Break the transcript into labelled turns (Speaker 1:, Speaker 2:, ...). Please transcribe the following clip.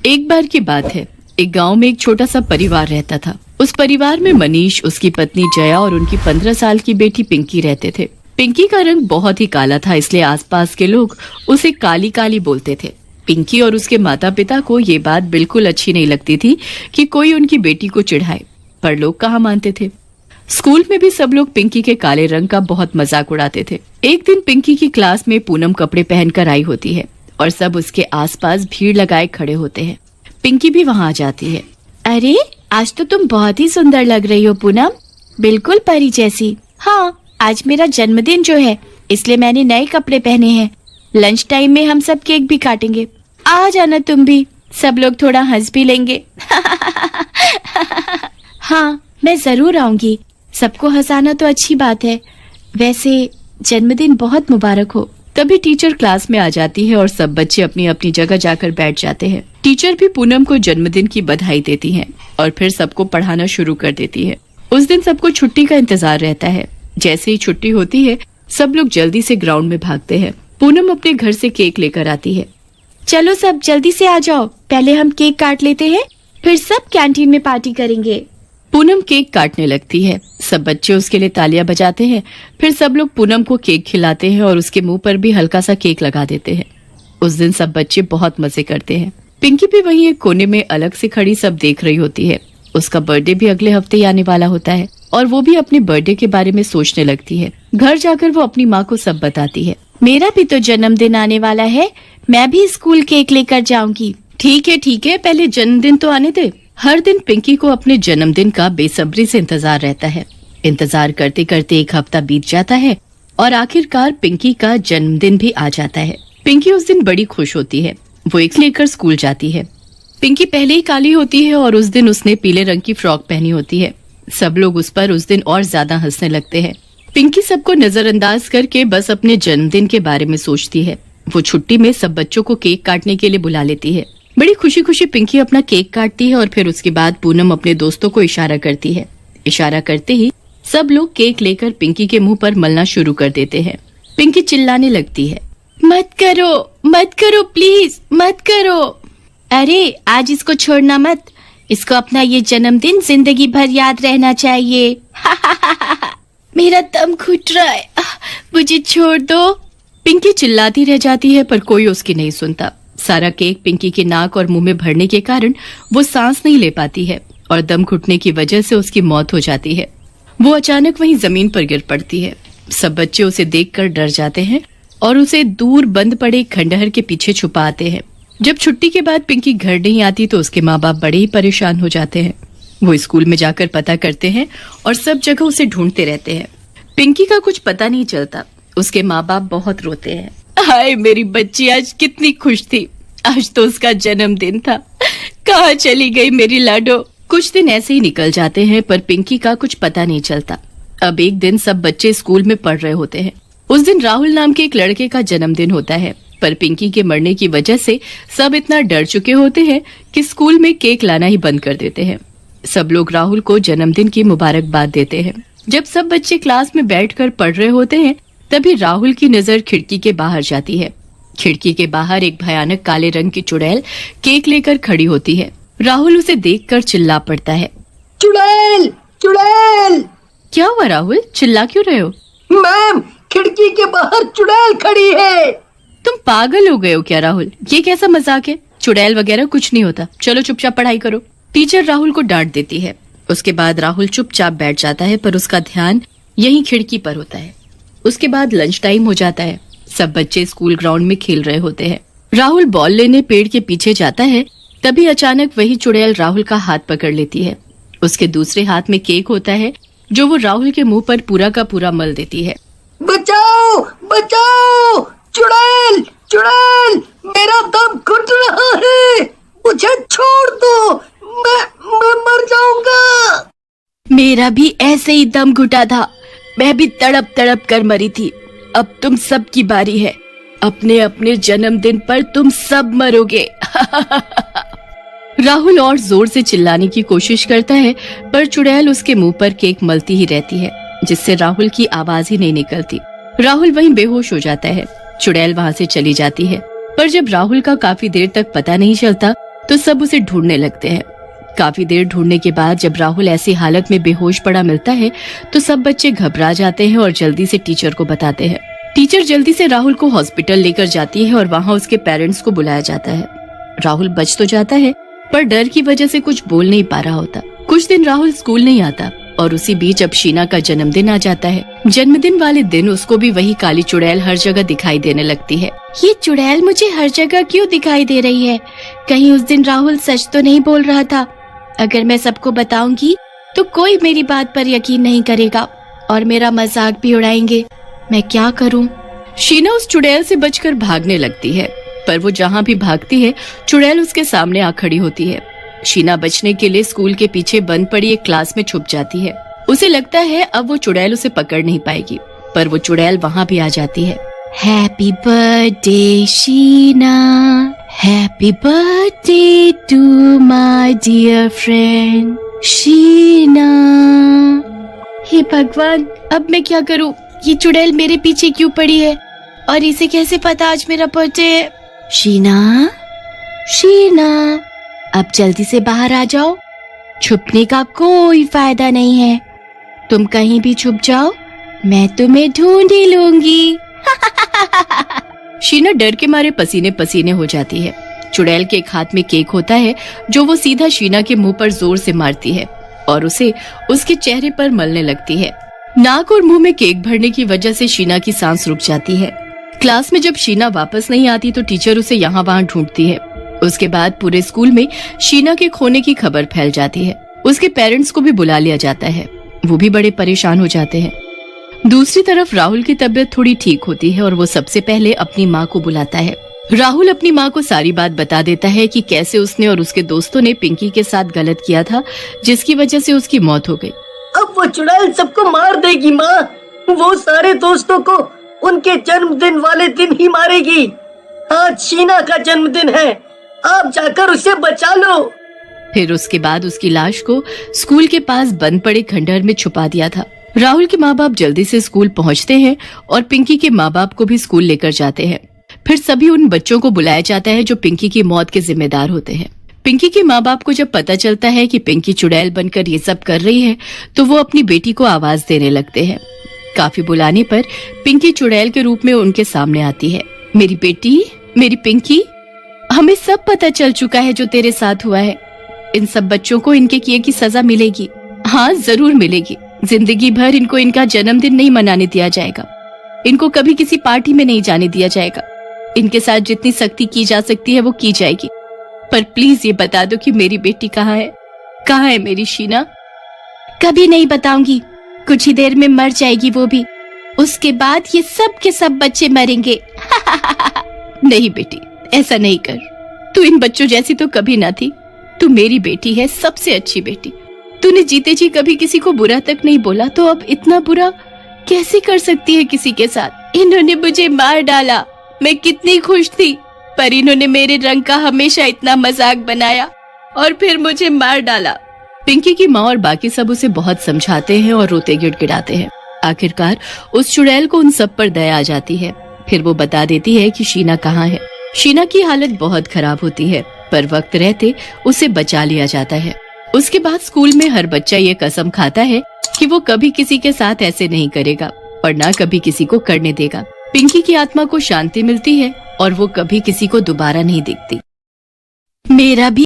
Speaker 1: एक बार की बात है, एक गांव में एक छोटा सा परिवार रहता था। उस परिवार में मनीष, उसकी पत्नी जया और उनकी 15 साल की बेटी पिंकी रहते थे। पिंकी का रंग बहुत ही काला था, इसलिए आसपास के लोग उसे काली काली बोलते थे। पिंकी और उसके माता पिता को ये बात बिल्कुल अच्छी नहीं लगती थी कि कोई उनकी बेटी को चिढ़ाए, पर लोग कहाँ मानते थे। स्कूल में भी सब लोग पिंकी के काले रंग का बहुत मजाक उड़ाते थे। एक दिन पिंकी की क्लास में पूनम कपड़े पहनकर आई होती है और सब उसके आसपास भीड़ लगाए खड़े होते हैं। पिंकी भी वहाँ आ जाती है।
Speaker 2: अरे, आज तो तुम बहुत ही सुंदर लग रही हो पूनम, बिल्कुल परी जैसी। हाँ, आज मेरा जन्मदिन जो है, इसलिए मैंने नए कपड़े पहने हैं। लंच टाइम में हम सब केक भी काटेंगे, आ जाना तुम भी, सब लोग थोड़ा हंस भी लेंगे। हाँ, मैं जरूर आऊंगी, सबको हंसाना तो अच्छी बात है। वैसे जन्मदिन बहुत मुबारक हो।
Speaker 1: तभी टीचर क्लास में आ जाती है और सब बच्चे अपनी अपनी जगह जाकर बैठ जाते हैं। टीचर भी पूनम को जन्मदिन की बधाई देती हैं और फिर सबको पढ़ाना शुरू कर देती है। उस दिन सबको छुट्टी का इंतजार रहता है। जैसे ही छुट्टी होती है, सब लोग जल्दी से ग्राउंड में भागते हैं। पूनम अपने घर से केक लेकर आती है।
Speaker 2: चलो सब जल्दी से आ जाओ, पहले हम केक काट लेते हैं, फिर सब कैंटीन में पार्टी करेंगे।
Speaker 1: पूनम केक काटने लगती है। सब बच्चे उसके लिए तालियां बजाते हैं। फिर सब लोग पूनम को केक खिलाते हैं और उसके मुंह पर भी हल्का सा केक लगा देते हैं। उस दिन सब बच्चे बहुत मजे करते हैं। पिंकी भी वहीं एक कोने में अलग से खड़ी सब देख रही होती है। उसका बर्थडे भी अगले हफ्ते ही आने वाला होता है और वो भी अपने बर्थडे के बारे में सोचने लगती है। घर जाकर वो अपनी माँ को सब बताती है।
Speaker 2: मेरा भी तो जन्मदिन आने वाला है, मैं भी स्कूल केक लेकर जाऊंगी।
Speaker 1: ठीक है, पहले जन्मदिन तो आने दे। हर दिन पिंकी को अपने जन्मदिन का बेसब्री से इंतजार रहता है। इंतजार करते करते एक हफ्ता बीत जाता है और आखिरकार पिंकी का जन्मदिन भी आ जाता है। पिंकी उस दिन बड़ी खुश होती है। वो एक लेकर स्कूल जाती है। पिंकी पहले ही काली होती है और उस दिन उसने पीले रंग की फ्रॉक पहनी होती है। सब लोग उस पर उस दिन और ज्यादा हंसने लगते हैं। पिंकी सबको नजरअंदाज करके बस अपने जन्मदिन के बारे में सोचती है। वो छुट्टी में सब बच्चों को केक काटने के लिए बुला लेती है। बड़ी खुशी खुशी पिंकी अपना केक काटती है और फिर उसके बाद पूनम अपने दोस्तों को इशारा करती है। इशारा करते ही सब लोग केक लेकर पिंकी के मुंह पर मलना शुरू कर देते हैं। पिंकी चिल्लाने लगती है,
Speaker 2: मत करो प्लीज, मत करो। अरे, आज इसको छोड़ना मत, इसको अपना ये जन्मदिन जिंदगी भर याद रहना चाहिए। मेरा दम घुट रहा है, मुझे छोड़ दो।
Speaker 1: पिंकी चिल्लाती रह जाती है पर कोई उसकी नहीं सुनता। सारा केक पिंकी के नाक और मुंह में भरने के कारण वो सांस नहीं ले पाती है और दम घुटने की वजह से उसकी मौत हो जाती है। वो अचानक वहीं जमीन पर गिर पड़ती है। सब बच्चे उसे देखकर डर जाते हैं और उसे दूर बंद पड़े खंडहर के पीछे छुपाते हैं। जब छुट्टी के बाद पिंकी घर नहीं आती तो उसके माँ बाप बड़े ही परेशान हो जाते हैं। वो स्कूल में जाकर पता करते हैं और सब जगह उसे ढूंढते रहते हैं। पिंकी का कुछ पता नहीं चलता। उसके माँ बाप बहुत रोते हैं। हाय, मेरी बच्ची आज कितनी खुश थी, आज तो उसका जन्मदिन था, कहाँ चली गई मेरी लाडो। कुछ दिन ऐसे ही निकल जाते हैं पर पिंकी का कुछ पता नहीं चलता। अब एक दिन सब बच्चे स्कूल में पढ़ रहे होते हैं। उस दिन राहुल नाम के एक लड़के का जन्मदिन होता है, पर पिंकी के मरने की वजह से सब इतना डर चुके होते हैं कि स्कूल में केक लाना ही बंद कर देते हैं। सब लोग राहुल को जन्मदिन की मुबारकबाद देते हैं। जब सब बच्चे क्लास में बैठकर पढ़ रहे होते हैं, तभी राहुल की नजर खिड़की के बाहर जाती है। खिड़की के बाहर एक भयानक काले रंग की चुड़ैल केक लेकर खड़ी होती है। राहुल उसे देखकर चिल्ला पड़ता है,
Speaker 3: चुड़ैल, चुड़ैल।
Speaker 1: क्या हुआ राहुल, चिल्ला क्यों रहे हो?
Speaker 3: मैम, खिड़की के बाहर चुड़ैल खड़ी है।
Speaker 1: तुम पागल हो गए हो क्या राहुल? ये कैसा मजाक है? चुड़ैल वगैरह कुछ नहीं होता, चलो चुपचाप पढ़ाई करो। टीचर राहुल को डांट देती है। उसके बाद राहुल चुपचाप बैठ जाता है पर उसका ध्यान यहीं खिड़की पर होता है। उसके बाद लंच टाइम हो जाता है। सब बच्चे स्कूल ग्राउंड में खेल रहे होते हैं। राहुल बॉल लेने पेड़ के पीछे जाता है, तभी अचानक वही चुड़ैल राहुल का हाथ पकड़ लेती है। उसके दूसरे हाथ में केक होता है जो वो राहुल के मुंह पर पूरा का पूरा मल देती है।
Speaker 3: बचाओ, बचाओ, चुड़ैल, चुड़ैल, मेरा दम घुट रहा है, मुझे छोड़ दो, मैं मर जाऊंगा।
Speaker 2: मेरा भी ऐसे ही दम घुटा था, मैं भी तड़प तड़प कर मरी थी। अब तुम सब की बारी है, अपने अपने जन्मदिन पर तुम सब मरोगे।
Speaker 1: राहुल और जोर से चिल्लाने की कोशिश करता है पर चुड़ैल उसके मुंह पर केक मलती ही रहती है, जिससे राहुल की आवाज ही नहीं निकलती। राहुल वहीं बेहोश हो जाता है। चुड़ैल वहाँ से चली जाती है, पर जब राहुल का काफी देर तक पता नहीं चलता तो सब उसे ढूंढने लगते हैं। काफी देर ढूंढने के बाद जब राहुल ऐसी हालत में बेहोश पड़ा मिलता है तो सब बच्चे घबरा जाते हैं और जल्दी से टीचर को बताते हैं। टीचर जल्दी से राहुल को हॉस्पिटल लेकर जाती है और वहाँ उसके पेरेंट्स को बुलाया जाता है। राहुल बच तो जाता है पर डर की वजह से कुछ बोल नहीं पा रहा होता। कुछ दिन राहुल स्कूल नहीं आता और उसी बीच अब शीना का जन्मदिन आ जाता है। जन्मदिन वाले दिन उसको भी वही काली चुड़ैल हर जगह दिखाई देने लगती है।
Speaker 2: ये चुड़ैल मुझे हर जगह क्यों दिखाई दे रही है? कहीं उस दिन राहुल सच तो नहीं बोल रहा था? अगर मैं सबको बताऊंगी तो कोई मेरी बात पर यकीन नहीं करेगा और मेरा मजाक भी उड़ाएंगे। मैं क्या करूं?
Speaker 1: शीना उस चुड़ैल से बचकर भागने लगती है, पर वो जहाँ भी भागती है चुड़ैल उसके सामने आ खड़ी होती है। शीना बचने के लिए स्कूल के पीछे बंद पड़ी एक क्लास में छुप जाती है। उसे लगता है अब वो चुड़ैल उसे पकड़ नहीं पाएगी, पर वो चुड़ैल वहाँ भी आ जाती है।
Speaker 2: Happy birthday Sheena, happy birthday to my dear friend Sheena. हे भगवान, अब मैं क्या करूं? ये चुड़ैल मेरे पीछे क्यों पड़ी है और इसे कैसे पता आज मेरा बर्थडे है? शीना, शीना, अब जल्दी से बाहर आ जाओ। छुपने का कोई फायदा नहीं है। तुम कहीं भी छुप जाओ, मैं तुम्हें ढूंढ ही लूंगी।
Speaker 1: शीना डर के मारे पसीने पसीने हो जाती है। चुड़ैल के एक हाथ में केक होता है जो वो सीधा शीना के मुंह पर जोर से मारती है और उसे उसके चेहरे पर मलने लगती है। नाक और मुंह में केक भरने की वजह से शीना की सांस रुक जाती है। क्लास में जब शीना वापस नहीं आती तो टीचर उसे यहाँ वहाँ ढूंढती है। उसके बाद पूरे स्कूल में शीना के खोने की खबर फैल जाती है। उसके पेरेंट्स को भी बुला लिया जाता है। वो भी बड़े परेशान हो जाते हैं। दूसरी तरफ राहुल की तबीयत थोड़ी ठीक होती है और वो सबसे पहले अपनी माँ को बुलाता है। राहुल अपनी माँ को सारी बात बता देता है कि कैसे उसने और उसके दोस्तों ने पिंकी के साथ गलत किया था, जिसकी वजह से उसकी मौत हो गई।
Speaker 3: अब वो चुड़ैल सबको मार देगी माँ। वो सारे दोस्तों को उनके जन्मदिन वाले दिन ही मारेगी। आज शीना का जन्मदिन है, आप जाकर उसे बचा लो।
Speaker 1: फिर उसके बाद उसकी लाश को स्कूल के पास बंद पड़े खंडहर में छुपा दिया था। राहुल के माँ बाप जल्दी से स्कूल पहुँचते हैं और पिंकी के माँ बाप को भी स्कूल लेकर जाते हैं। फिर सभी उन बच्चों को बुलाया जाता है जो पिंकी की मौत के जिम्मेदार होते हैं। पिंकी के माँ बाप को जब पता चलता है कि पिंकी चुड़ैल बनकर ये सब कर रही है तो वो अपनी बेटी को आवाज देने लगते हैं। काफी बुलाने पर पिंकी चुड़ैल के रूप में उनके सामने आती है। मेरी बेटी, मेरी पिंकी, हमें सब पता चल चुका है जो तेरे साथ हुआ है। इन सब बच्चों को इनके किए की सजा मिलेगी। हाँ, जरूर मिलेगी। जिंदगी भर इनको इनका जन्मदिन नहीं मनाने दिया जाएगा। इनको कभी किसी पार्टी में नहीं जाने दिया जाएगा। इनके साथ जितनी सख्ती की जा सकती है वो की जाएगी। पर प्लीज ये बता दो कि मेरी बेटी कहाँ है? कहाँ है मेरी शीना?
Speaker 2: कभी नहीं बताऊंगी। कुछ ही देर में मर जाएगी वो भी। उसके बाद ये सब के सब बच्चे मरेंगे।
Speaker 1: नहीं बेटी, ऐसा नहीं कर। तू इन बच्चों जैसी तो कभी ना थी। तू मेरी बेटी है, सबसे अच्छी बेटी। तूने जीते जी कभी किसी को बुरा तक नहीं बोला, तो अब इतना बुरा कैसे कर सकती है किसी के साथ?
Speaker 2: इन्होंने मुझे मार डाला। मैं कितनी खुश थी, पर इन्होंने मेरे रंग का हमेशा इतना मजाक बनाया और फिर मुझे मार डाला।
Speaker 1: पिंकी की माँ और बाकी सब उसे बहुत समझाते हैं और रोते गिड़गिड़ाते हैं। आखिरकार उस चुड़ैल को उन सब पर दया आ जाती है। फिर वो बता देती है कि शीना कहाँ है। शीना की हालत बहुत खराब होती है, पर वक्त रहते उसे बचा लिया जाता है। उसके बाद स्कूल में हर बच्चा ये कसम खाता है कि वो कभी किसी के साथ ऐसे नहीं करेगा और ना कभी किसी को करने देगा। पिंकी की आत्मा को शांति मिलती है और वो कभी किसी को दोबारा नहीं देखती।
Speaker 2: मेरा भी